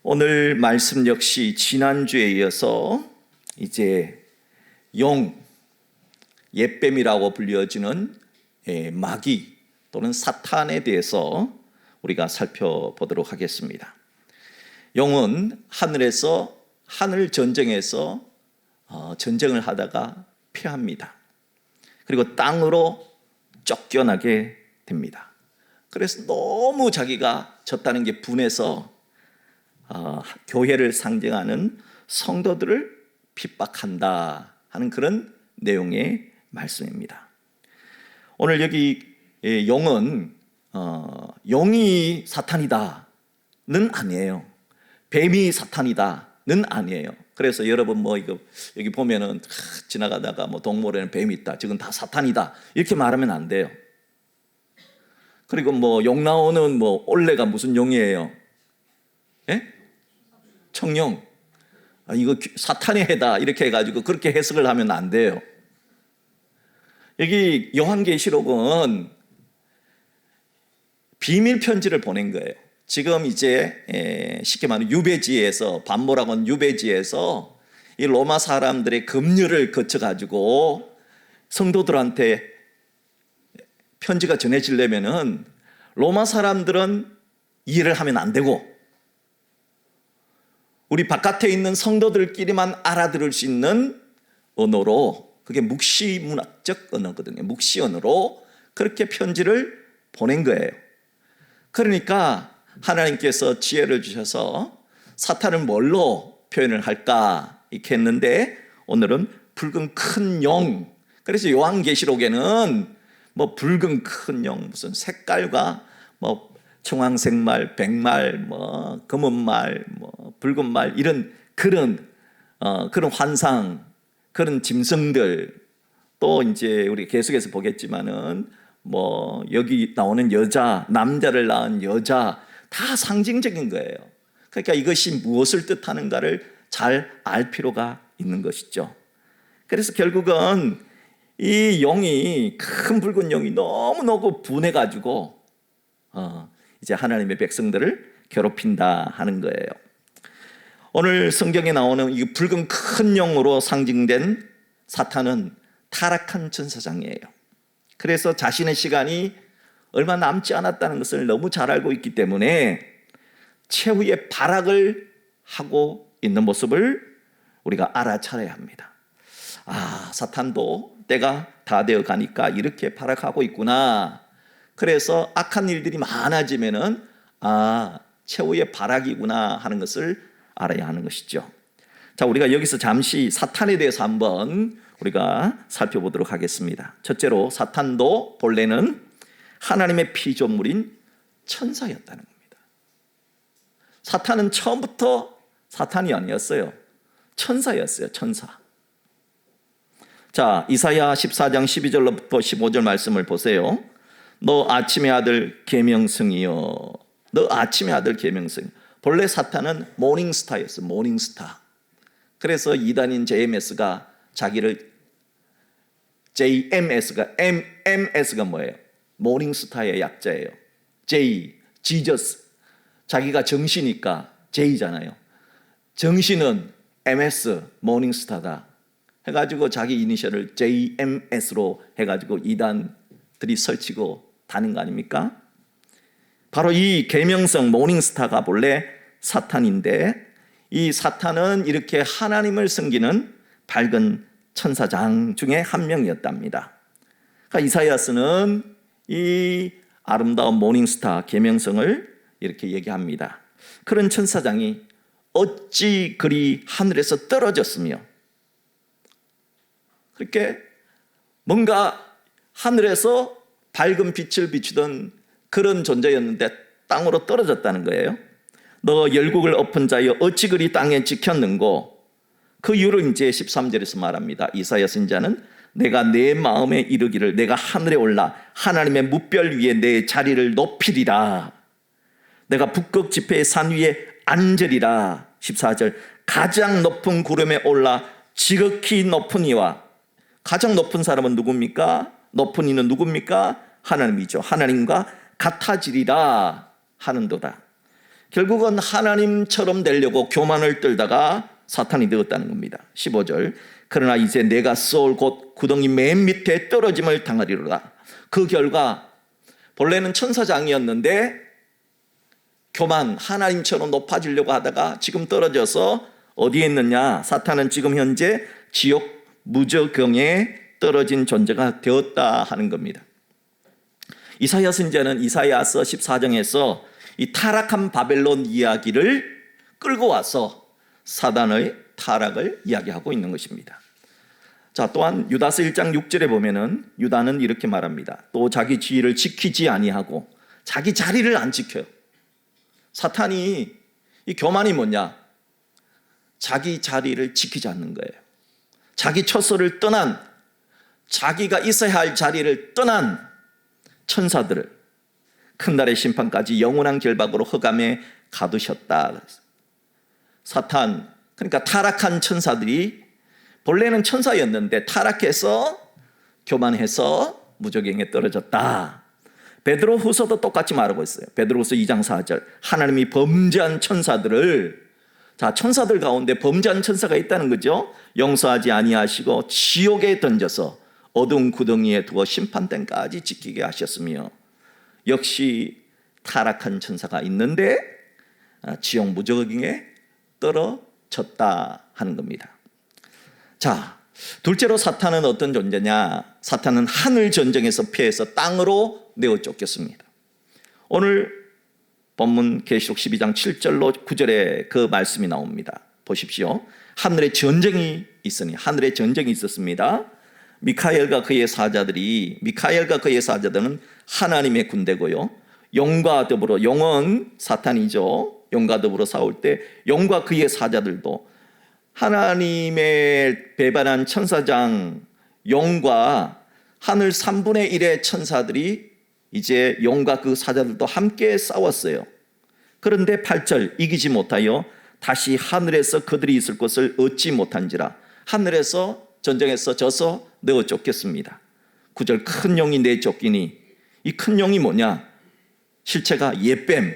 오늘 말씀 역시 지난주에 이어서 이제 옛뱀이라고 불려지는 마귀 또는 사탄에 대해서 우리가 살펴보도록 하겠습니다. 용은 하늘에서 하늘 전쟁에서 전쟁을 하다가 패합니다. 그리고 땅으로 쫓겨나게 됩니다. 그래서 너무 자기가 졌다는 게 분해서 교회를 상징하는 성도들을 핍박한다 하는 그런 내용의 말씀입니다. 오늘 여기 용은 용이 사탄이다는 아니에요. 뱀이 사탄이다는 아니에요. 그래서 여러분 이거 여기 보면은 지나가다가 동물에는 뱀이 있다, 지금 다 사탄이다 이렇게 말하면 안 돼요. 그리고 용 나오는 올레가 무슨 용이에요? 예? 청룡. 이거 사탄의 해다 이렇게 해가지고 그렇게 해석을 하면 안 돼요. 여기 요한계시록은 비밀 편지를 보낸 거예요. 지금 이제 쉽게 말하면 유배지에서, 반모라고 하는 유배지에서 이 로마 사람들의 급류를 거쳐가지고 성도들한테 편지가 전해지려면은 로마 사람들은 이해를 하면 안 되고 우리 바깥에 있는 성도들끼리만 알아들을 수 있는 언어로, 그게 묵시문학적 언어거든요. 묵시 언어로 그렇게 편지를 보낸 거예요. 그러니까 하나님께서 지혜를 주셔서 사탄을 뭘로 표현을 할까 이렇게 했는데 오늘은 붉은 큰 용. 그래서 요한계시록에는 붉은 큰 용, 무슨 색깔과 청황색 말, 백말, 검은 말, 붉은 말 이런 그런 환상, 그런 짐승들, 또 이제 우리 계속해서 보겠지만은 여기 나오는 여자, 남자를 낳은 여자 다 상징적인 거예요. 그러니까 이것이 무엇을 뜻하는가를 잘 알 필요가 있는 것이죠. 그래서 결국은 이 용이, 큰 붉은 용이 너무너무 분해가지고 이제 하나님의 백성들을 괴롭힌다 하는 거예요. 오늘 성경에 나오는 이 붉은 큰 용으로 상징된 사탄은 타락한 천사장이에요. 그래서 자신의 시간이 얼마 남지 않았다는 것을 너무 잘 알고 있기 때문에 최후의 발악을 하고 있는 모습을 우리가 알아차려야 합니다. 사탄도 때가 다 되어 가니까 이렇게 발악하고 있구나. 그래서 악한 일들이 많아지면은 최후의 발악이구나 하는 것을 알아야 하는 것이죠. 자, 우리가 여기서 잠시 사탄에 대해서 한번 우리가 살펴보도록 하겠습니다. 첫째로 사탄도 본래는 하나님의 피조물인 천사였다는 겁니다. 사탄은 처음부터 사탄이 아니었어요. 천사였어요. 천사. 자, 이사야 14장 12절부터 15절 말씀을 보세요. 너 아침의 아들 계명성이여. 너 아침의 아들 계명성. 본래 사탄은 모닝스타였어요. 모닝스타. 그래서 이단인 JMS가 자기를 MMS가 뭐예요? 모닝스타의 약자예요. 지저스. 자기가 정시니까 J잖아요. 정시는 MS, 모닝스타다 해가지고 자기 이니셜을 JMS로 해가지고 이단들이 설치고 다닌 거 아닙니까? 바로 이 계명성 모닝스타가 본래 사탄인데, 이 사탄은 이렇게 하나님을 섬기는 밝은 천사장 중에 한 명이었답니다. 그러니까 이사야스는 이 아름다운 모닝스타 계명성을 이렇게 얘기합니다. 그런 천사장이 어찌 그리 하늘에서 떨어졌으며, 그렇게 뭔가 하늘에서 밝은 빛을 비추던 그런 존재였는데 땅으로 떨어졌다는 거예요. 너 열국을 엎은 자여 어찌 그리 땅에 찍혔는고. 그 이유를 이제 13절에서 말합니다. 이사야 선지자는 내가 내 마음에 이르기를 내가 하늘에 올라 하나님의 뭇별 위에 내 자리를 높이리라. 내가 북극 지폐의 산 위에 앉으리라. 14절 가장 높은 구름에 올라 지극히 높은 이와, 가장 높은 사람은 누굽니까? 높은 이는 누굽니까? 하나님이죠. 하나님과 같아지리라 하는도다. 결국은 하나님처럼 되려고 교만을 떨다가 사탄이 되었다는 겁니다. 15절 그러나 이제 내가 쏠 곧 구덩이 맨 밑에 떨어짐을 당하리로다. 그 결과 본래는 천사장이었는데 교만, 하나님처럼 높아지려고 하다가 지금 떨어져서 어디에 있느냐? 사탄은 지금 현재 지옥 무저경에 떨어진 존재가 되었다 하는 겁니다. 이사야 선지자는 이사야서 14장에서 이 타락한 바벨론 이야기를 끌고 와서 사단의 타락을 이야기하고 있는 것입니다. 자, 또한 유다서 1장 6절에 보면은 유다는 이렇게 말합니다. 또 자기 지위를 지키지 아니하고 자기 자리를 안 지켜요. 사탄이 이 교만이 뭐냐? 자기 자리를 지키지 않는 거예요. 자기 처소를 떠난, 자기가 있어야 할 자리를 떠난 천사들을 큰 날의 심판까지 영원한 결박으로 흑암에 가두셨다. 사탄, 그러니까 타락한 천사들이 본래는 천사였는데 타락해서 교만해서 무저갱에 떨어졌다. 베드로후서도 똑같이 말하고 있어요. 베드로후서 2장 4절 하나님이 범죄한 천사들을, 자, 천사들 가운데 범죄한 천사가 있다는 거죠. 용서하지 아니하시고 지옥에 던져서 어두운 구덩이에 두어 심판대까지 지키게 하셨으며, 역시 타락한 천사가 있는데 지옥 무저갱에 떨어졌다 하는 겁니다. 자, 둘째로 사탄은 어떤 존재냐? 사탄은 하늘 전쟁에서 패해서 땅으로 내어 쫓겼습니다. 오늘 본문 계시록 12장 7절로 9절에 그 말씀이 나옵니다. 보십시오. 하늘에 전쟁이 있으니, 하늘에 전쟁이 있었습니다. 미카엘과 그의 사자들은 하나님의 군대고요, 용과 더불어, 용은 사탄이죠. 용과 더불어 싸울 때 용과 그의 사자들도 하나님의 배반한 천사장 용과 하늘 3분의 1의 천사들이 이제 용과 그 사자들도 함께 싸웠어요. 그런데 8절 이기지 못하여 다시 하늘에서 그들이 있을 곳을 얻지 못한지라. 하늘에서 전쟁에서 져서 내어 쫓겼습니다. 9절 큰 용이 내쫓기니, 이 큰 용이 뭐냐? 실체가 예뱀,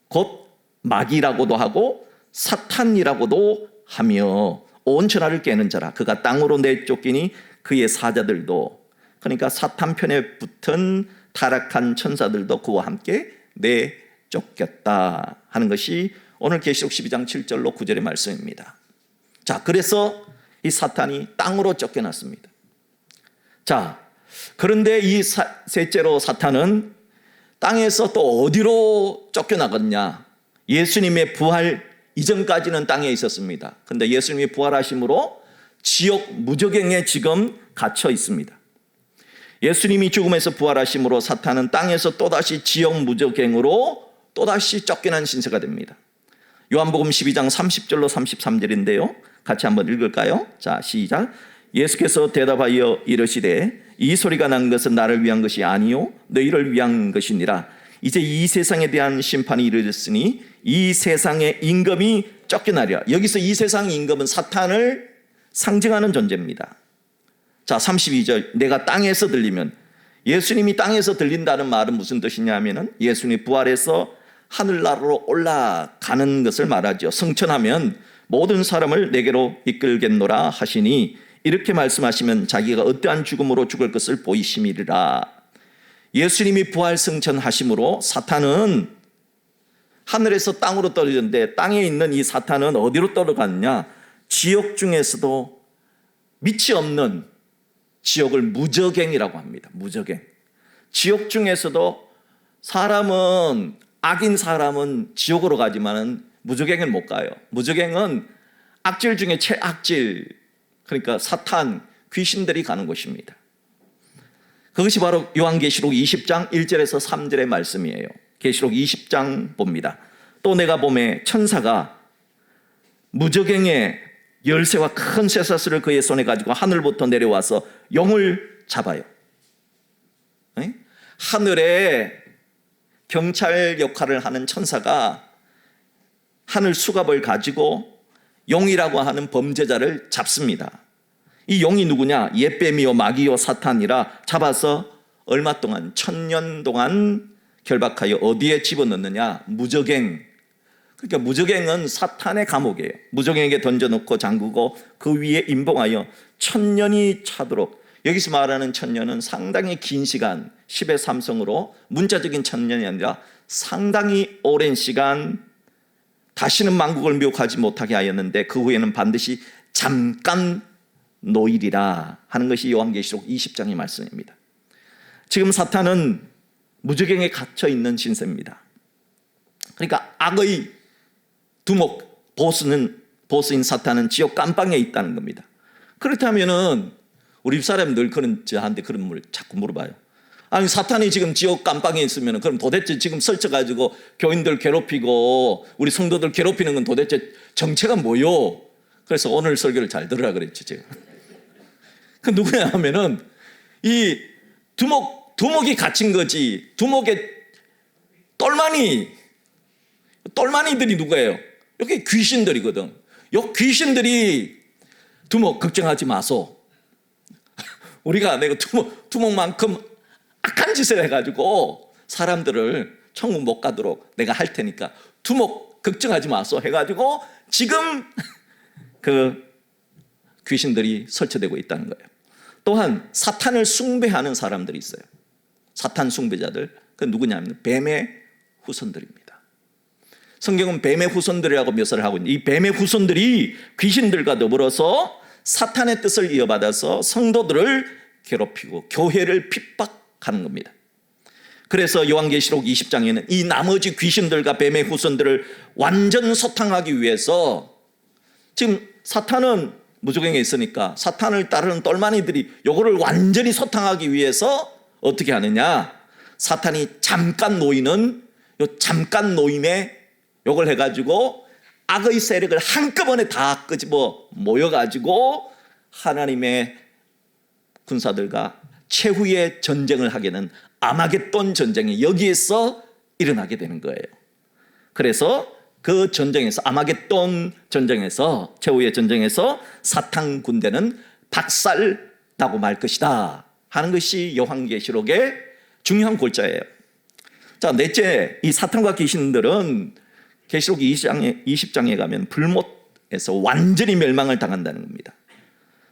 곧 마귀라고도 하고 사탄이라고도 하며 온 천하를 깨는 자라. 그가 땅으로 내쫓기니 그의 사자들도, 그러니까 사탄 편에 붙은 타락한 천사들도 그와 함께 내쫓겼다 하는 것이 오늘 계시록 12장 7절로 9절의 말씀입니다. 자, 그래서 이 사탄이 땅으로 쫓겨났습니다. 자, 그런데 이 셋째로 사탄은 땅에서 또 어디로 쫓겨나갔냐? 예수님의 부활 이전까지는 땅에 있었습니다. 그런데 예수님이 부활하심으로 지옥 무저갱에 지금 갇혀 있습니다. 예수님이 죽음에서 부활하심으로 사탄은 땅에서 또다시 지옥 무저갱으로 또다시 쫓겨난 신세가 됩니다. 요한복음 12장 30절로 33절인데요. 같이 한번 읽을까요? 자, 시작. 예수께서 대답하여 이르시되 이 소리가 난 것은 나를 위한 것이 아니요 너희를 위한 것이니라. 이제 이 세상에 대한 심판이 이르렀으니 이 세상의 임금이 쫓겨나리라. 여기서 이 세상의 임금은 사탄을 상징하는 존재입니다. 자, 32절 내가 땅에서 들리면, 예수님이 땅에서 들린다는 말은 무슨 뜻이냐면은 예수님이 부활해서 하늘나라로 올라가는 것을 말하죠. 승천하면 모든 사람을 내게로 이끌겠노라 하시니, 이렇게 말씀하시면 자기가 어떠한 죽음으로 죽을 것을 보이심이리라. 예수님이 부활 승천하심으로 사탄은 하늘에서 땅으로 떨어졌는데, 땅에 있는 이 사탄은 어디로 떨어갔냐? 지옥 중에서도 밑이 없는 지옥을 무저갱이라고 합니다. 무저갱. 지옥 중에서도 사람은, 악인 사람은 지옥으로 가지만은 무저갱은 못 가요. 무저갱은 악질 중에 최악질, 그러니까 사탄, 귀신들이 가는 곳입니다. 그것이 바로 요한계시록 20장 1절에서 3절의 말씀이에요. 계시록 20장 봅니다. 또 내가 보매 천사가 무저갱의 열쇠와 큰 쇠사슬을 그의 손에 가지고 하늘부터 내려와서 용을 잡아요. 하늘에 경찰 역할을 하는 천사가 하늘 수갑을 가지고 용이라고 하는 범죄자를 잡습니다. 이 용이 누구냐? 옛뱀이요 마귀요 사탄이라 잡아서 얼마 동안, 1000년 동안 결박하여 어디에 집어넣느냐? 무저갱, 그러니까 무적행은 사탄의 감옥이에요. 무적행에게 던져놓고 잠그고 그 위에 임봉하여 천년이 차도록. 여기서 말하는 천년은 상당히 긴 시간, 10의 삼성으로 문자적인 천년이 아니라 상당히 오랜 시간 다시는 만국을 미혹하지 못하게 하였는데 그 후에는 반드시 잠깐 노일이라 하는 것이 요한계시록 20장의 말씀입니다. 지금 사탄은 무적행에 갇혀 있는 신세입니다. 그러니까 악의 두목 보스인 사탄은 지옥 깜방에 있다는 겁니다. 그렇다면은 우리 사람들 저한테 그런 걸 자꾸 물어봐요. 아니 사탄이 지금 지옥 깜방에 있으면 그럼 도대체 지금 설쳐가지고 교인들 괴롭히고 우리 성도들 괴롭히는 건 도대체 정체가 뭐요? 그래서 오늘 설교를 잘 들으라 그랬죠 제가. 그 누구냐 하면은 이 두목이 갇힌 거지. 두목의 똘마니들이 누구예요? 여기 귀신들이거든. 요 귀신들이 두목 걱정하지 마소. 우리가 내가 두목만큼 악한 짓을 해가지고 사람들을 천국 못 가도록 내가 할 테니까 두목 걱정하지 마소 해가지고 지금 그 귀신들이 설치되고 있다는 거예요. 또한 사탄을 숭배하는 사람들이 있어요. 사탄 숭배자들. 그 누구냐면 뱀의 후손들입니다. 성경은 뱀의 후손들이라고 묘사를 하고 있는데 이 뱀의 후손들이 귀신들과 더불어서 사탄의 뜻을 이어받아서 성도들을 괴롭히고 교회를 핍박하는 겁니다. 그래서 요한계시록 20장에는 이 나머지 귀신들과 뱀의 후손들을 완전 소탕하기 위해서 지금 사탄은 무적행에 있으니까 사탄을 따르는 똘마니들이 요거를 완전히 소탕하기 위해서 어떻게 하느냐, 사탄이 잠깐 놓이는 요 잠깐 놓임에 요걸 해가지고 악의 세력을 한꺼번에 다 끄집어 모여가지고 하나님의 군사들과 최후의 전쟁을 하게 되는 아마겟돈 전쟁이 여기에서 일어나게 되는 거예요. 그래서 그 전쟁에서 아마겟돈 전쟁에서 최후의 전쟁에서 사탄 군대는 박살나고 말 것이다 하는 것이 요한계시록의 중요한 골자예요. 자, 넷째, 이 사탄과 귀신들은 계시록 20장에 가면 불못에서 완전히 멸망을 당한다는 겁니다.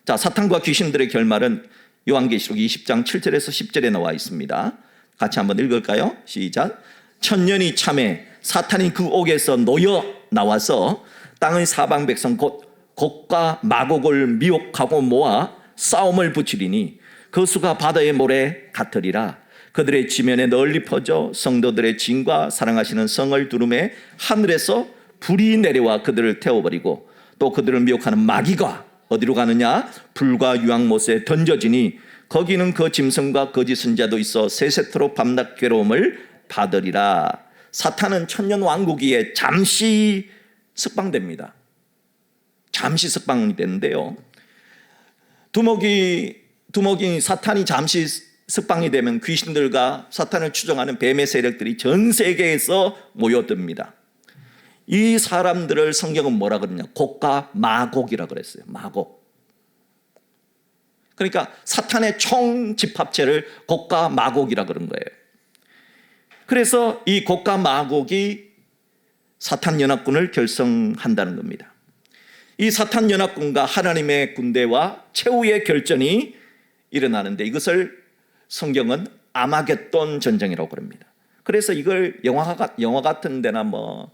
자, 사탄과 귀신들의 결말은 요한계시록 20장 7절에서 10절에 나와 있습니다. 같이 한번 읽을까요? 시작. 천년이 참에 사탄이 그 옥에서 놓여 나와서 땅의 사방 백성 곧 곡과 마곡을 미혹하고 모아 싸움을 붙이리니 그 수가 바다의 모래 같으리라. 그들의 지면에 널리 퍼져 성도들의 진과 사랑하시는 성을 두름에 하늘에서 불이 내려와 그들을 태워버리고 또 그들을 미혹하는 마귀가 어디로 가느냐? 불과 유황못에 던져지니 거기는 그 짐승과 거짓 선자도 있어 세세토록 밤낮 괴로움을 받으리라. 사탄은 천년 왕국기에 잠시 석방됩니다. 잠시 석방이 되는데요. 두목이 사탄이 잠시 석방이 되면 귀신들과 사탄을 추종하는 뱀의 세력들이 전 세계에서 모여듭니다. 이 사람들을 성경은 뭐라 그러냐? 곡과 마곡이라 그랬어요. 마곡. 그러니까 사탄의 총 집합체를 곡과 마곡이라 그런 거예요. 그래서 이 곡과 마곡이 사탄 연합군을 결성한다는 겁니다. 이 사탄 연합군과 하나님의 군대와 최후의 결전이 일어나는데 이것을 성경은 아마겟돈 전쟁이라고 그럽니다. 그래서 이걸 영화 같은 데나 뭐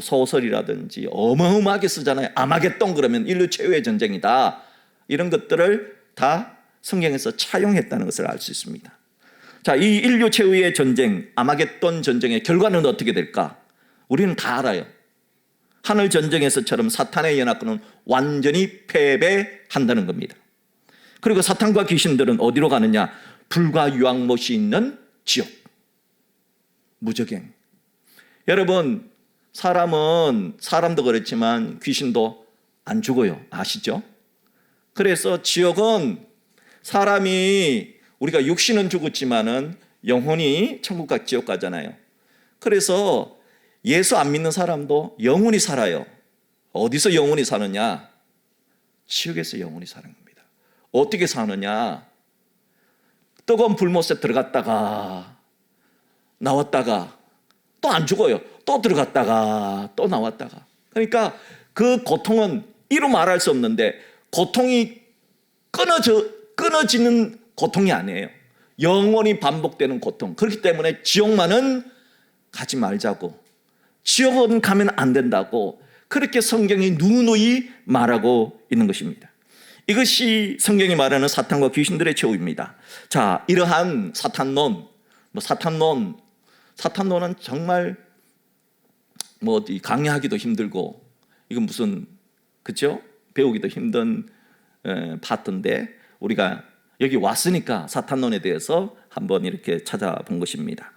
소설이라든지 어마어마하게 쓰잖아요. 아마겟돈 그러면 인류 최후의 전쟁이다. 이런 것들을 다 성경에서 차용했다는 것을 알 수 있습니다. 자, 이 인류 최후의 전쟁, 아마겟돈 전쟁의 결과는 어떻게 될까? 우리는 다 알아요. 하늘 전쟁에서처럼 사탄의 연합군은 완전히 패배한다는 겁니다. 그리고 사탄과 귀신들은 어디로 가느냐? 불과 유황못이 있는 지옥, 무적행. 여러분, 사람도 그렇지만 귀신도 안 죽어요. 아시죠? 그래서 지옥은 사람이 우리가 육신은 죽었지만은 영혼이 천국과 지옥 가잖아요. 그래서 예수 안 믿는 사람도 영혼이 살아요. 어디서 영혼이 사느냐? 지옥에서 영혼이 사는 겁니다. 어떻게 사느냐? 뜨거운 불못에 들어갔다가 나왔다가 또 안 죽어요. 또 들어갔다가 또 나왔다가. 그러니까 그 고통은 이루 말할 수 없는데 고통이 끊어지는 고통이 아니에요. 영원히 반복되는 고통. 그렇기 때문에 지옥만은 가지 말자고, 지옥은 가면 안 된다고 그렇게 성경이 누누이 말하고 있는 것입니다. 이것이 성경이 말하는 사탄과 귀신들의 최후입니다. 자, 이러한 사탄론은 정말 어디 강의하기도 힘들고, 이건 무슨, 그죠? 배우기도 힘든 파트인데, 우리가 여기 왔으니까 사탄론에 대해서 한번 이렇게 찾아본 것입니다.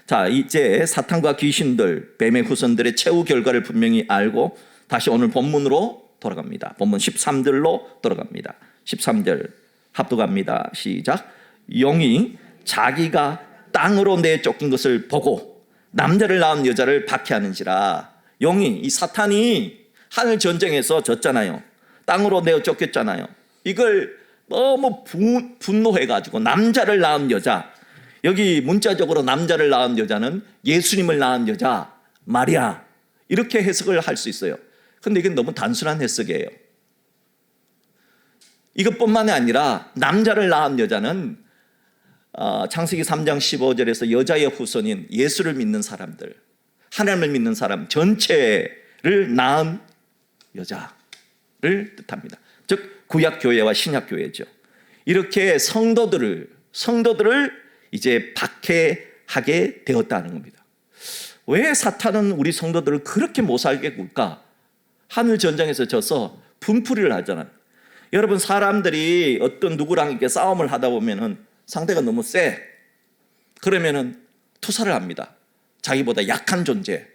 자, 이제 사탄과 귀신들, 뱀의 후손들의 최후 결과를 분명히 알고 다시 오늘 본문으로 돌아갑니다. 본문 13절로 돌아갑니다. 13절 합독합니다. 시작. 용이 자기가 땅으로 내쫓긴 것을 보고 남자를 낳은 여자를 박해하는지라. 용이, 이 사탄이 하늘 전쟁에서 졌잖아요. 땅으로 내쫓겼잖아요. 이걸 너무 분노해가지고 남자를 낳은 여자, 여기 문자적으로 남자를 낳은 여자는 예수님을 낳은 여자 마리아, 이렇게 해석을 할 수 있어요. 그런데 이건 너무 단순한 해석이에요. 이것뿐만이 아니라 남자를 낳은 여자는 창세기 3장 15절에서 여자의 후손인 예수를 믿는 사람들, 하나님을 믿는 사람 전체를 낳은 여자를 뜻합니다. 즉 구약교회와 신약교회죠. 이렇게 성도들을 이제 박해하게 되었다는 겁니다. 왜 사탄은 우리 성도들을 그렇게 못 살게 굴까? 하늘 전쟁에서 져서 분풀이를 하잖아요. 여러분, 사람들이 어떤 누구랑 이렇게 싸움을 하다 보면은 상대가 너무 세, 그러면은 투사를 합니다. 자기보다 약한 존재,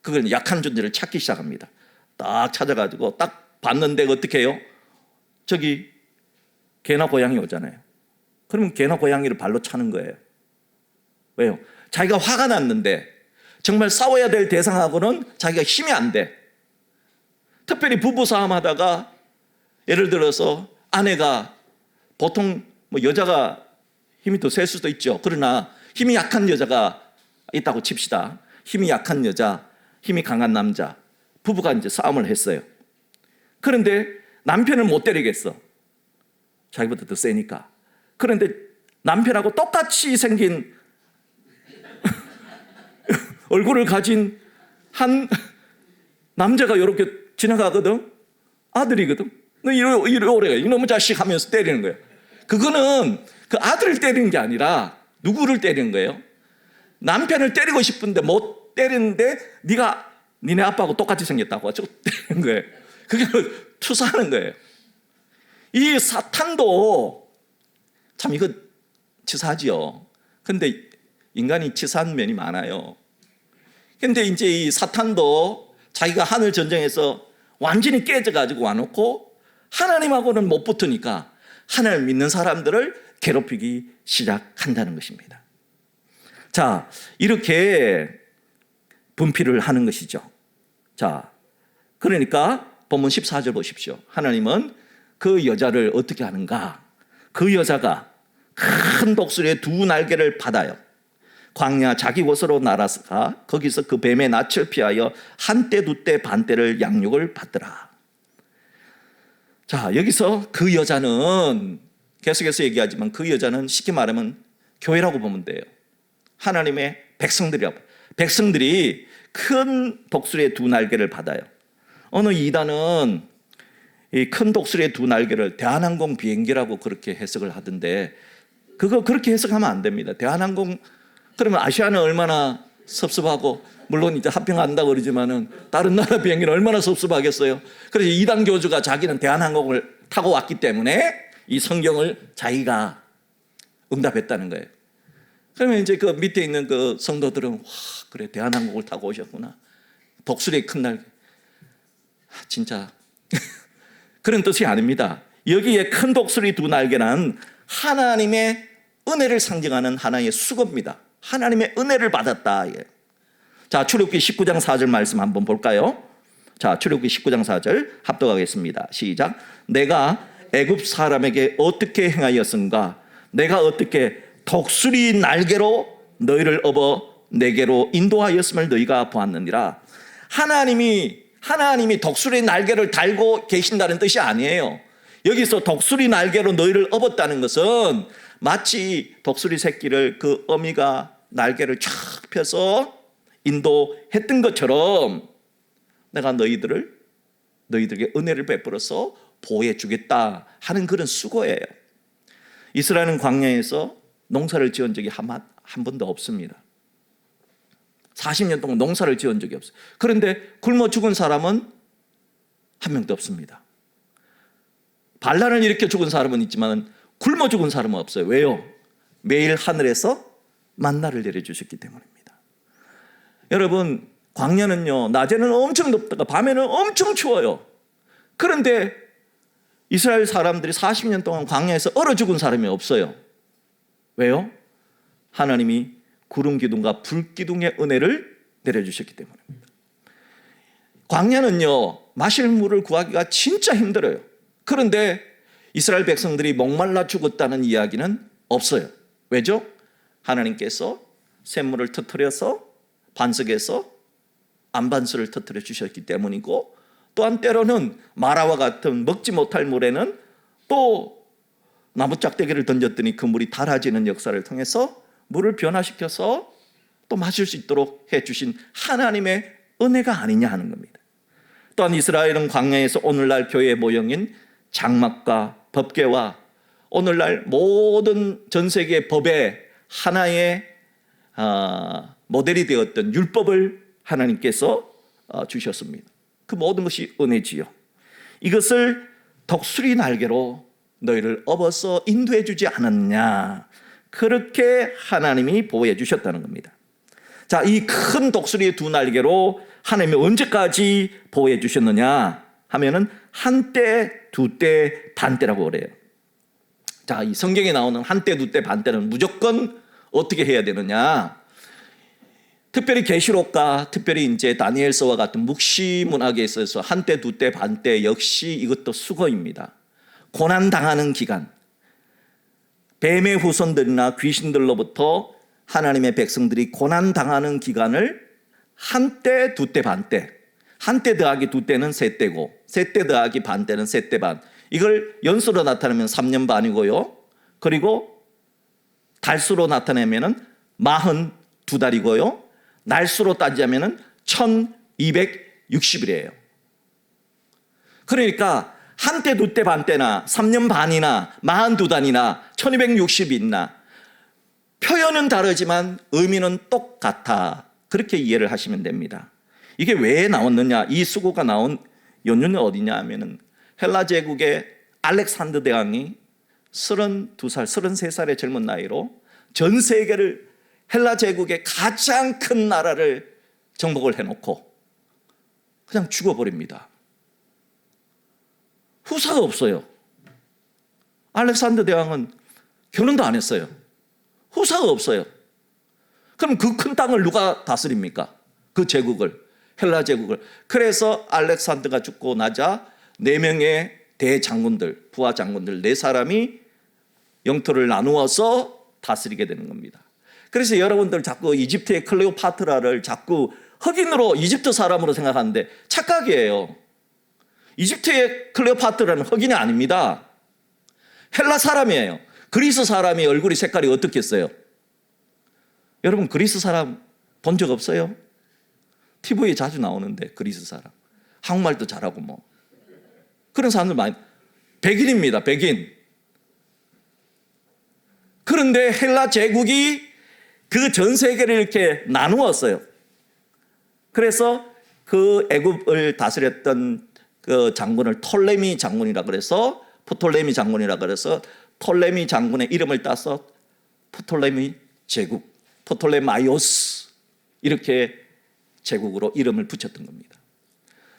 그걸 약한 존재를 찾기 시작합니다. 딱 찾아가지고 딱 봤는데 어떻게 해요? 저기 개나 고양이 오잖아요. 그러면 개나 고양이를 발로 차는 거예요. 왜요? 자기가 화가 났는데 정말 싸워야 될 대상하고는 자기가 힘이 안 돼. 특별히 부부싸움 하다가 예를 들어서 아내가, 보통 여자가 힘이 더 셀 수도 있죠. 그러나 힘이 약한 여자가 있다고 칩시다. 힘이 약한 여자, 힘이 강한 남자, 부부가 이제 싸움을 했어요. 그런데 남편을 못 때리겠어. 자기보다 더 세니까. 그런데 남편하고 똑같이 생긴 얼굴을 가진 한 남자가 이렇게 지나가거든. 아들이거든. 너 이리 오래가, 이놈의 자식 하면서 때리는 거예요. 그거는 그 아들을 때리는 게 아니라 누구를 때리는 거예요? 남편을 때리고 싶은데 못 때리는데 니네 아빠하고 똑같이 생겼다고 저거 때리는 거예요. 그게 투사하는 거예요. 이 사탄도 참 이거 치사하지요. 근데 인간이 치사한 면이 많아요. 근데 이제 이 사탄도 자기가 하늘 전쟁에서 완전히 깨져가지고 와놓고 하나님하고는 못 붙으니까 하나님을 믿는 사람들을 괴롭히기 시작한다는 것입니다. 자, 이렇게 분필을 하는 것이죠. 자, 그러니까 본문 14절 보십시오. 하나님은 그 여자를 어떻게 하는가? 그 여자가 큰 독수리의 두 날개를 받아요. 광야 자기 곳으로 날아가 거기서 그 뱀의 낯을 피하여 한때 두때 반때를 양육을 받더라. 자, 여기서 그 여자는 계속해서 얘기하지만 그 여자는 쉽게 말하면 교회라고 보면 돼요. 하나님의 백성들이라고. 백성들이 큰 독수리의 두 날개를 받아요. 어느 이단은 이 큰 독수리의 두 날개를 대한항공 비행기라고 그렇게 해석을 하던데, 그거 그렇게 해석하면 안 됩니다. 대한항공, 그러면 아시아는 얼마나 섭섭하고, 물론 이제 합병한다고 그러지만은 다른 나라 비행기는 얼마나 섭섭하겠어요. 그래서 이단 교주가 자기는 대한항공을 타고 왔기 때문에 이 성경을 자기가 응답했다는 거예요. 그러면 이제 그 밑에 있는 그 성도들은 와, 그래, 대한항공을 타고 오셨구나. 독수리의 큰 날개. 진짜 그런 뜻이 아닙니다. 여기에 큰 독수리 두 날개는 하나님의 은혜를 상징하는 하나의 수고입니다. 하나님의 은혜를 받았다. 자, 출애굽기 19장 4절 말씀 한번 볼까요? 자, 출애굽기 19장 4절 합독하겠습니다. 시작. 내가 애굽 사람에게 어떻게 행하였은가? 내가 어떻게 독수리 날개로 너희를 업어 내게로 인도하였음을 너희가 보았느니라. 하나님이 독수리 날개를 달고 계신다는 뜻이 아니에요. 여기서 독수리 날개로 너희를 업었다는 것은 마치 독수리 새끼를 그 어미가 날개를 쫙 펴서 인도했던 것처럼 내가 너희들에게 은혜를 베풀어서 보호해 주겠다 하는 그런 수고예요. 이스라엘은 광야에서 농사를 지은 적이 한 번도 없습니다. 40년 동안 농사를 지은 적이 없어요. 그런데 굶어 죽은 사람은 한 명도 없습니다. 반란을 일으켜 죽은 사람은 있지만 굶어 죽은 사람은 없어요. 왜요? 매일 하늘에서 만나를 내려주셨기 때문입니다. 여러분, 광야는요, 낮에는 엄청 덥다가 밤에는 엄청 추워요. 그런데 이스라엘 사람들이 40년 동안 광야에서 얼어 죽은 사람이 없어요. 왜요? 하나님이 구름 기둥과 불 기둥의 은혜를 내려주셨기 때문입니다. 광야는요, 마실 물을 구하기가 진짜 힘들어요. 그런데 이스라엘 백성들이 목말라 죽었다는 이야기는 없어요. 왜죠? 하나님께서 샘물을 터뜨려서 반석에서 안반수를 터뜨려 주셨기 때문이고, 또한 때로는 마라와 같은 먹지 못할 물에는 또 나무 짝대기를 던졌더니 그 물이 달아지는 역사를 통해서 물을 변화시켜서 또 마실 수 있도록 해주신 하나님의 은혜가 아니냐 하는 겁니다. 또한 이스라엘은 광야에서 오늘날 교회의 모형인 장막과 법궤와 오늘날 모든 전 세계 법의 하나의 모델이 되었던 율법을 하나님께서 주셨습니다. 그 모든 것이 은혜지요. 이것을 독수리 날개로 너희를 업어서 인도해 주지 않았냐, 그렇게 하나님이 보호해 주셨다는 겁니다. 자, 이 큰 독수리의 두 날개로 하나님이 언제까지 보호해 주셨느냐 하면은 한때, 두때, 반때라고 그래요. 자, 이 성경에 나오는 한때, 두때, 반때는 무조건 어떻게 해야 되느냐? 특별히 계시록과 특별히 이제 다니엘서와 같은 묵시 문학에 있어서 한때, 두때, 반때 역시 이것도 수고입니다. 고난 당하는 기간, 뱀의 후손들이나 귀신들로부터 하나님의 백성들이 고난 당하는 기간을 한때, 두때, 반때, 한때 더하기 두때는 세때고 세때 더하기 반때는 세때 반, 이걸 연수로 나타내면 3년 반이고요. 그리고 달수로 나타내면 42달이고요. 날수로 따지자면 1260일이에요. 그러니까 한때, 두때, 반때나 3년 반이나 42단이나 1260일이나 표현은 다르지만 의미는 똑같아, 그렇게 이해를 하시면 됩니다. 이게 왜 나왔느냐, 이 수고가 나온 연유는 어디냐 하면은 헬라 제국의 알렉산더 대왕이 32살, 33살의 젊은 나이로 전 세계를, 헬라 제국의 가장 큰 나라를 정복을 해놓고 그냥 죽어버립니다. 후사가 없어요. 알렉산더 대왕은 결혼도 안 했어요. 후사가 없어요. 그럼 그 큰 땅을 누가 다스립니까? 그 제국을, 헬라 제국을. 그래서 알렉산더가 죽고 나자 4명의 대장군들, 부하 장군들 4사람이 영토를 나누어서 다스리게 되는 겁니다. 그래서 여러분들 자꾸 이집트의 클레오파트라를 자꾸 흑인으로, 이집트 사람으로 생각하는데 착각이에요. 이집트의 클레오파트라는 흑인이 아닙니다. 헬라 사람이에요. 그리스 사람이 얼굴이 색깔이 어떻겠어요? 여러분, 그리스 사람 본 적 없어요? TV에 자주 나오는데, 그리스 사람 한국말도 잘하고 뭐 그런 사람들 많이, 백인입니다. 백인. 그런데 헬라 제국이 그 전 세계를 이렇게 나누었어요. 그래서 그 애굽을 다스렸던 그 장군을 톨레미 장군이라 그래서, 프톨레미 장군이라 그래서 톨레미 장군의 이름을 따서 프톨레미 제국, 프톨레마이오스, 이렇게 제국으로 이름을 붙였던 겁니다.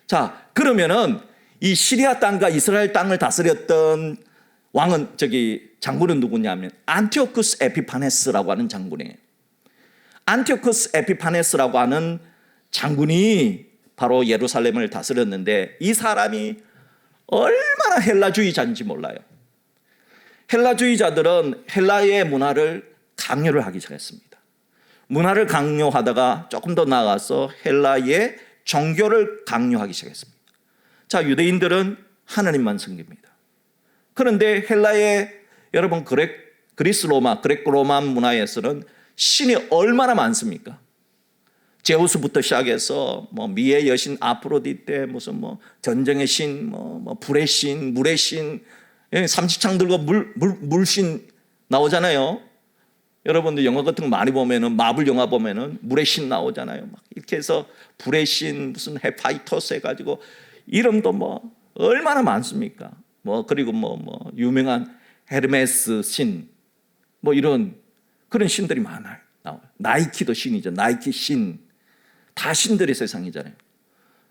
자, 그러면은 이 시리아 땅과 이스라엘 땅을 다스렸던 왕은, 장군은 누구냐면 안티오쿠스 에피파네스라고 하는 장군이에요. 안티오쿠스 에피파네스라고 하는 장군이 바로 예루살렘을 다스렸는데, 이 사람이 얼마나 헬라주의자인지 몰라요. 헬라주의자들은 헬라의 문화를 강요를 하기 시작했습니다. 문화를 강요하다가 조금 더 나아가서 헬라의 종교를 강요하기 시작했습니다. 자, 유대인들은 하나님만 섬깁니다. 그런데 헬라의 여러분 그리스 로마, 그레코 로마 문화에서는 신이 얼마나 많습니까? 제우스부터 시작해서 뭐 미의 여신 아프로디테, 무슨 뭐 전쟁의 신, 뭐 불의 신, 물의 신, 삼시창 들고 물신 나오잖아요. 여러분들 영화 같은 거 많이 보면은 마블 영화 보면은 물의 신 나오잖아요. 막 이렇게 해서 불의 신 무슨 헤파이토스 해가지고 이름도 뭐 얼마나 많습니까? 뭐 그리고 뭐 유명한 헤르메스 신, 뭐 이런 그런 신들이 많아요. 나이키도 신이죠. 나이키 신. 다 신들의 세상이잖아요.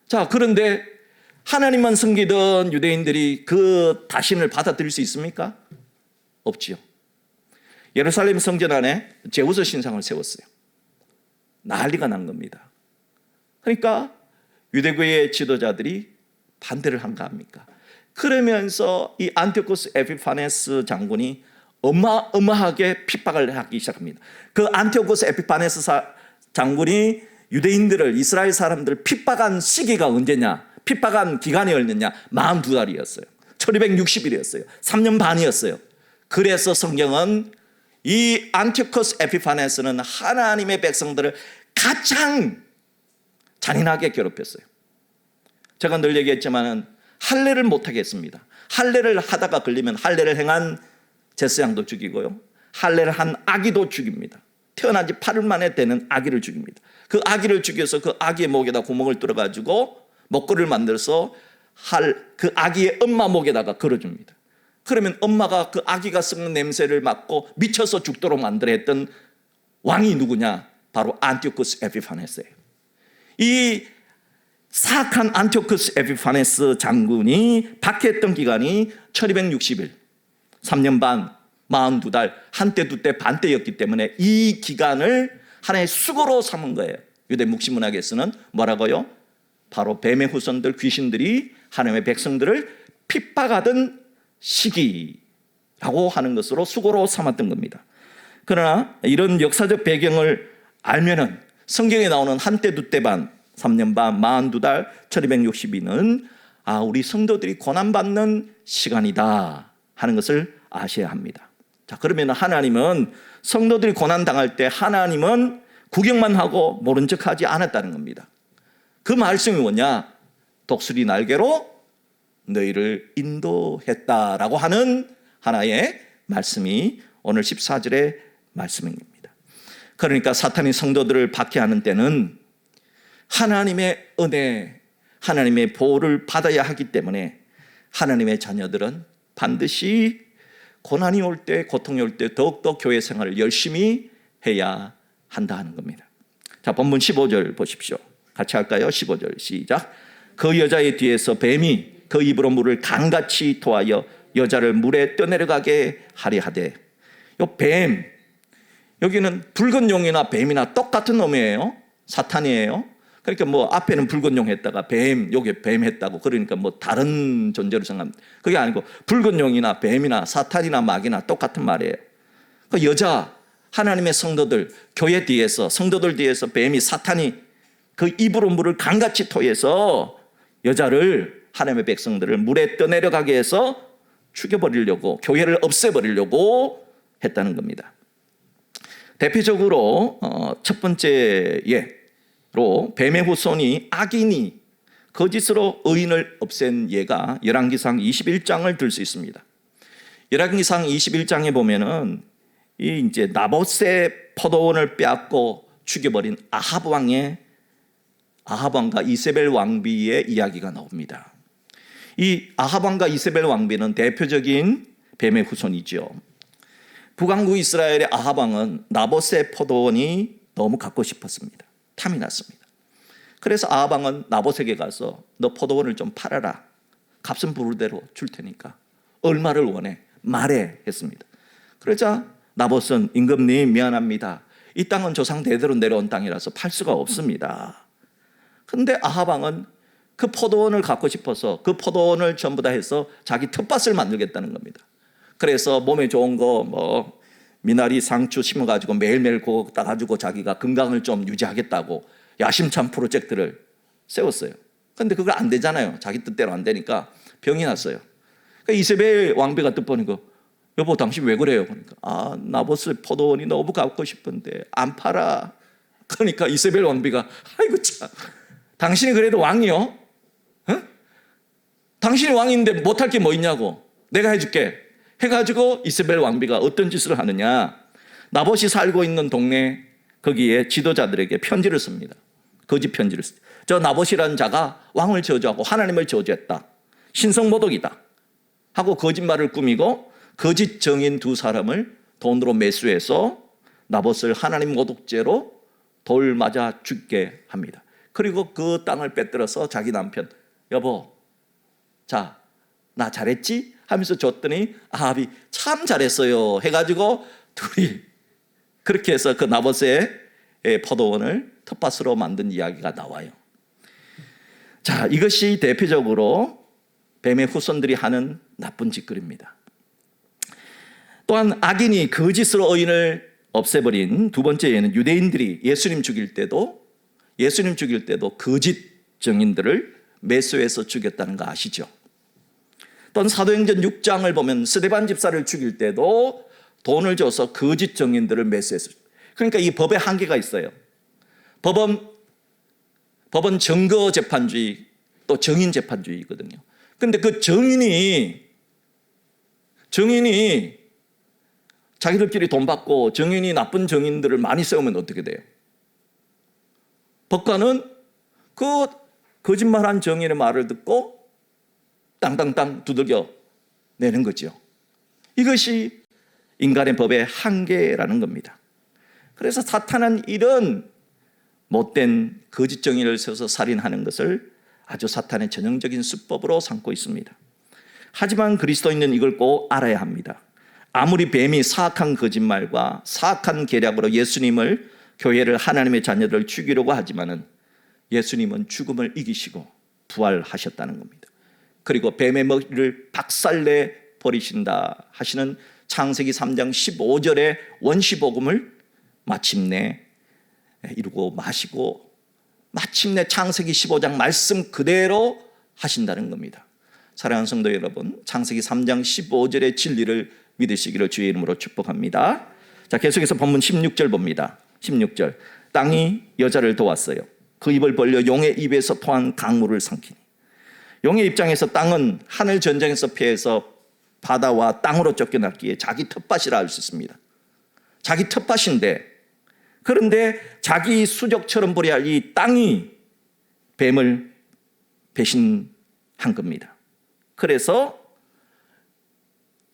자, 그런데 하나님만 섬기던 유대인들이 그 다신을 받아들일 수 있습니까? 없지요. 예루살렘 성전 안에 제우스 신상을 세웠어요. 난리가 난 겁니다. 그러니까 유대교의 지도자들이 반대를 한가 합니까? 그러면서 이 안티오쿠스 에피파네스 장군이 어마어마하게 핍박을 하기 시작합니다. 그 안티오쿠스 에피파네스 장군이 유대인들을, 이스라엘 사람들을 핍박한 시기가 언제냐? 핍박한 기간이 얼마냐? 42달이었어요. 1260일이었어요. 3년 반이었어요. 그래서 성경은 이 안티오쿠스 에피파네스는 하나님의 백성들을 가장 잔인하게 괴롭혔어요. 제가 늘 얘기했지만 할례를 못하게 했습니다. 할례를 하다가 걸리면 할례를 행한 제사장도 죽이고요, 할례를 한 아기도 죽입니다. 태어난 지 8일 만에 되는 아기를 죽입니다. 그 아기를 죽여서 그 아기의 목에다 구멍을 뚫어가지고 먹거리를 만들어서 그 아기의 엄마 목에다가 걸어줍니다. 그러면 엄마가 그 아기가 썩는 냄새를 맡고 미쳐서 죽도록 만들어 했던 왕이 누구냐? 바로 안티오쿠스 에피파네스예요. 이 사악한 안티오쿠스 에피파네스 장군이 박해했던 기간이 1260일, 3년 반, 42달, 한때 두때 반때였기 때문에 이 기간을 하나의 수고로 삼은 거예요. 유대 묵시문학에서는 뭐라고요? 바로 뱀의 후손들, 귀신들이 하나님의 백성들을 핍박하던 시기라고 하는 것으로 수고로 삼았던 겁니다. 그러나 이런 역사적 배경을 알면은 성경에 나오는 한때 두때 반, 3년 반, 42달, 1260일은 우리 성도들이 고난받는 시간이다 하는 것을 아셔야 합니다. 자, 그러면 하나님은 성도들이 고난당할 때 하나님은 구경만 하고 모른 척하지 않았다는 겁니다. 그 말씀이 뭐냐? 독수리 날개로 너희를 인도했다라고 하는 하나의 말씀이 오늘 14절의 말씀인 겁니다. 그러니까 사탄이 성도들을 박해하는 때는 하나님의 은혜, 하나님의 보호를 받아야 하기 때문에 하나님의 자녀들은 반드시 고난이 올 때, 고통이 올 때 더욱더 교회 생활을 열심히 해야 한다 하는 겁니다. 자, 본문 15절 보십시오. 같이 할까요? 15절 시작. 그 여자의 뒤에서 뱀이 그 입으로 물을 강같이 토하여 여자를 물에 떠내려가게 하려 하되. 요 뱀, 여기는 붉은 용이나 뱀이나 똑같은 놈이에요. 사탄이에요. 그러니까 뭐 앞에는 붉은 용 했다가 뱀, 여기 뱀 했다고, 그러니까 뭐 다른 존재로 생각합니다. 그게 아니고 붉은 용이나 뱀이나 사탄이나 마귀나 똑같은 말이에요. 그 여자, 하나님의 성도들, 교회 뒤에서, 성도들 뒤에서 뱀이, 사탄이 그 입으로 물을 강같이 토해서 여자를, 하나님의 백성들을 물에 떠내려가게 해서 죽여버리려고, 교회를 없애버리려고 했다는 겁니다. 대표적으로 첫 번째 예로 뱀의 후손이 악인이 거짓으로 의인을 없앤 예가 열왕기상 21장을 들 수 있습니다. 열왕기상 21장에 보면은 이 이제 나봇의 포도원을 빼앗고 죽여버린 아합 왕과 이세벨 왕비의 이야기가 나옵니다. 이 아합 왕과 이세벨 왕비는 대표적인 뱀의 후손이죠. 북왕국 이스라엘의 아합 왕은 나봇의 포도원이 너무 갖고 싶었습니다. 탐이 났습니다. 그래서 아합 왕은 나봇에게 가서 너 포도원을 좀 팔아라. 값은 부를 대로 줄 테니까. 얼마를 원해? 말해 했습니다. 그러자 나봇은 임금님 미안합니다. 이 땅은 조상 대대로 내려온 땅이라서 팔 수가 없습니다. 그런데 아합 왕은 그 포도원을 갖고 싶어서 그 포도원을 전부 다 해서 자기 텃밭을 만들겠다는 겁니다. 그래서 몸에 좋은 거, 뭐 미나리 상추 심어가지고 매일매일 그거 따가지고 자기가 건강을 좀 유지하겠다고 야심찬 프로젝트를 세웠어요. 근데 그거 안 되잖아요. 자기 뜻대로 안 되니까 병이 났어요. 그러니까 이세벨 왕비가 뜻보니까 여보 당신 왜 그래요? 그러니까 나봇의 포도원이 너무 갖고 싶은데 안 팔아. 그러니까 이세벨 왕비가 아이고 참 당신이 그래도 왕이요? 어? 당신이 왕인데 못할 게 뭐 있냐고. 내가 해줄게 해가지고 이세벨 왕비가 어떤 짓을 하느냐. 나봇이 살고 있는 동네 거기에 지도자들에게 편지를 씁니다. 거짓 편지를 씁니다. 저 나봇이라는 자가 왕을 저주하고 하나님을 저주했다. 신성모독이다. 하고 거짓말을 꾸미고 거짓 정인 두 사람을 돈으로 매수해서 나봇을 하나님 모독죄로 돌 맞아 죽게 합니다. 그리고 그 땅을 빼들어서 자기 남편 여보 자 나 잘했지? 하면서 줬더니 아합이 참 잘했어요 해가지고 둘이 그렇게 해서 그 나봇의 포도원을 텃밭으로 만든 이야기가 나와요. 자, 이것이 대표적으로 뱀의 후손들이 하는 나쁜 짓거리입니다. 또한 악인이 거짓으로 의인을 없애버린 두 번째 예는 유대인들이 예수님 죽일 때도 거짓 증인들을 매수해서 죽였다는 거 아시죠? 또한 사도행전 6장을 보면 스데반 집사를 죽일 때도 돈을 줘서 거짓 증인들을 매수했어요. 그러니까 이 법에 한계가 있어요. 법은 증거 재판주의 또 정인 재판주의거든요. 근데 그 정인이 자기들끼리 돈 받고 정인이 나쁜 정인들을 많이 세우면 어떻게 돼요? 법관은 그 거짓말한 정인의 말을 듣고 땅땅땅 두들겨 내는 거죠. 이것이 인간의 법의 한계라는 겁니다. 그래서 사탄은 이런 못된 거짓 정인을 세워서 살인하는 것을 아주 사탄의 전형적인 수법으로 삼고 있습니다. 하지만 그리스도인은 이걸 꼭 알아야 합니다. 아무리 뱀이 사악한 거짓말과 사악한 계략으로 예수님을, 교회를, 하나님의 자녀들을 죽이려고 하지만은 예수님은 죽음을 이기시고 부활하셨다는 겁니다. 그리고 뱀의 머리를 박살내 버리신다 하시는 창세기 3장 15절의 원시복음을 마침내 이루고 마시고 마침내 창세기 15장 말씀 그대로 하신다는 겁니다. 사랑하는 성도 여러분, 창세기 3장 15절의 진리를 믿으시기를 주의 이름으로 축복합니다. 자, 계속해서 본문 16절 봅니다. 16절. 땅이 여자를 도왔어요. 그 입을 벌려 용의 입에서 토한 강물을 삼키니. 용의 입장에서 땅은 하늘 전쟁에서 피해서 바다와 땅으로 쫓겨났기에 자기 텃밭이라 할 수 있습니다. 자기 텃밭인데, 그런데 자기 수족처럼 보려 할 이 땅이 뱀을 배신한 겁니다. 그래서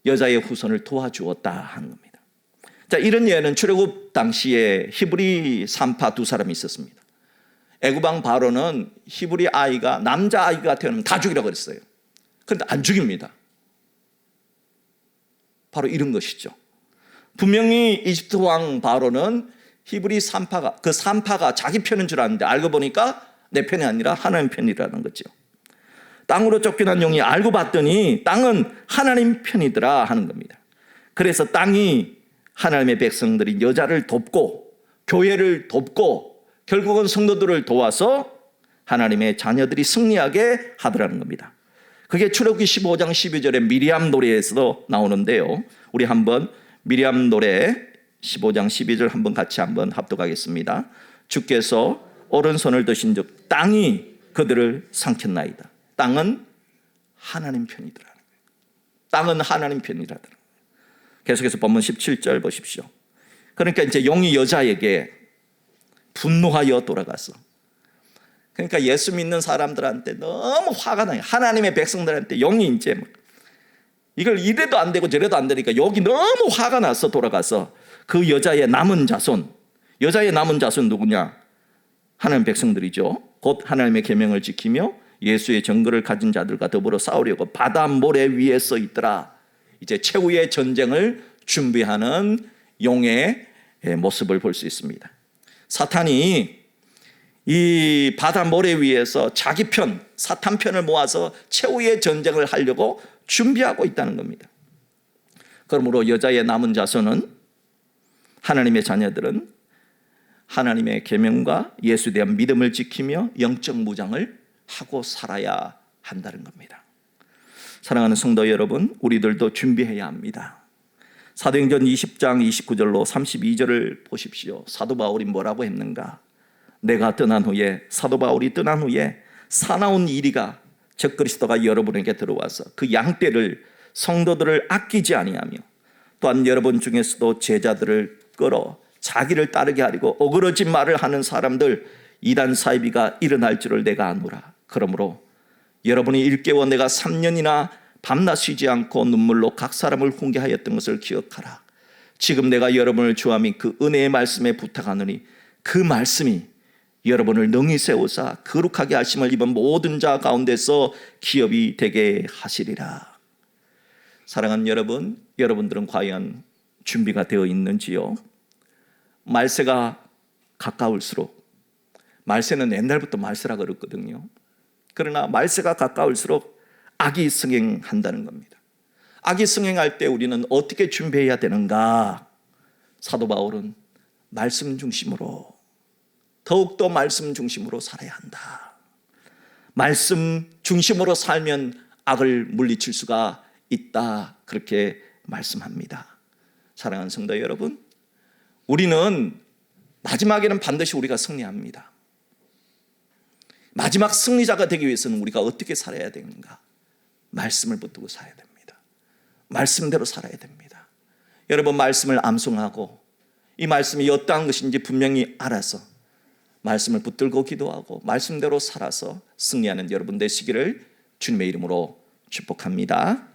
여자의 후손을 도와주었다 하는 겁니다. 자, 이런 예는 출애굽 당시에 히브리 산파 두 사람이 있었습니다. 애굽왕 바로는 히브리 아이가 남자 아이가 태어나면 다 죽이라고 그랬어요. 그런데 안 죽입니다. 바로 이런 것이죠. 분명히 이집트 왕 바로는 히브리 산파가 자기 편인 줄 아는데 알고 보니까 내 편이 아니라 하나님 편이라는 거죠. 땅으로 쫓겨난 용이 알고 봤더니 땅은 하나님 편이더라 하는 겁니다. 그래서 땅이 하나님의 백성들이 여자를 돕고 교회를 돕고 결국은 성도들을 도와서 하나님의 자녀들이 승리하게 하더라는 겁니다. 그게 출애굽기 15장 12절의 미리암 노래에서도 나오는데요. 우리 한번 미리암 노래 15장 12절 한번 같이 한번 합독하겠습니다. 주께서 오른손을 드신 즉 땅이 그들을 삼켰나이다. 땅은 하나님 편이더라. 땅은 하나님 편이라더라. 계속해서 본문 17절 보십시오. 그러니까 이제 용이 여자에게 분노하여 돌아가서, 그러니까 예수 믿는 사람들한테 너무 화가 나요. 하나님의 백성들한테 용이 이제 이걸 이래도 안 되고 저래도 안 되니까 여기 너무 화가 나서 돌아가서 그 여자의 남은 자손 누구냐? 하나님 백성들이죠. 곧 하나님의 계명을 지키며 예수의 증거를 가진 자들과 더불어 싸우려고 바다 모래 위에 서 있더라. 이제 최후의 전쟁을 준비하는 용의 모습을 볼 수 있습니다. 사탄이 이 바다 모래 위에서 자기 편, 사탄 편을 모아서 최후의 전쟁을 하려고 준비하고 있다는 겁니다. 그러므로 여자의 남은 자손은 하나님의 자녀들은 하나님의 계명과 예수에 대한 믿음을 지키며 영적 무장을 하고 살아야 한다는 겁니다. 사랑하는 성도 여러분, 우리들도 준비해야 합니다. 사도행전 20장 29절로 32절을 보십시오. 사도 바울이 뭐라고 했는가? 내가 떠난 후에, 사도 바울이 떠난 후에 사나운 이리가 적 그리스도가 여러분에게 들어와서 그 양떼를, 성도들을 아끼지 아니하며 또한 여러분 중에서도 제자들을 끌어 자기를 따르게 하려고 어그러진 말을 하는 사람들, 이단 사이비가 일어날 줄을 내가 아노라. 그러므로 여러분이 일깨워 내가 3년이나 밤낮 쉬지 않고 눈물로 각 사람을 훈계하였던 것을 기억하라. 지금 내가 여러분을 주함이 그 은혜의 말씀에 부탁하노니 그 말씀이 여러분을 능히 세우사 거룩하게 하심을 입은 모든 자 가운데서 기업이 되게 하시리라. 사랑하는 여러분, 여러분들은 과연 준비가 되어 있는지요? 말세가 가까울수록, 말세는 옛날부터 말세라 그랬거든요. 그러나 말세가 가까울수록 악이 승행한다는 겁니다. 악이 승행할 때 우리는 어떻게 준비해야 되는가? 사도 바울은 말씀 중심으로, 더욱더 말씀 중심으로 살아야 한다. 말씀 중심으로 살면 악을 물리칠 수가 있다. 그렇게 말씀합니다. 사랑하는 성도 여러분, 우리는 마지막에는 반드시 우리가 승리합니다. 마지막 승리자가 되기 위해서는 우리가 어떻게 살아야 되는가? 말씀을 붙들고 살아야 됩니다. 말씀대로 살아야 됩니다. 여러분, 말씀을 암송하고 이 말씀이 어떠한 것인지 분명히 알아서 말씀을 붙들고 기도하고 말씀대로 살아서 승리하는 여러분 되시기를 주님의 이름으로 축복합니다.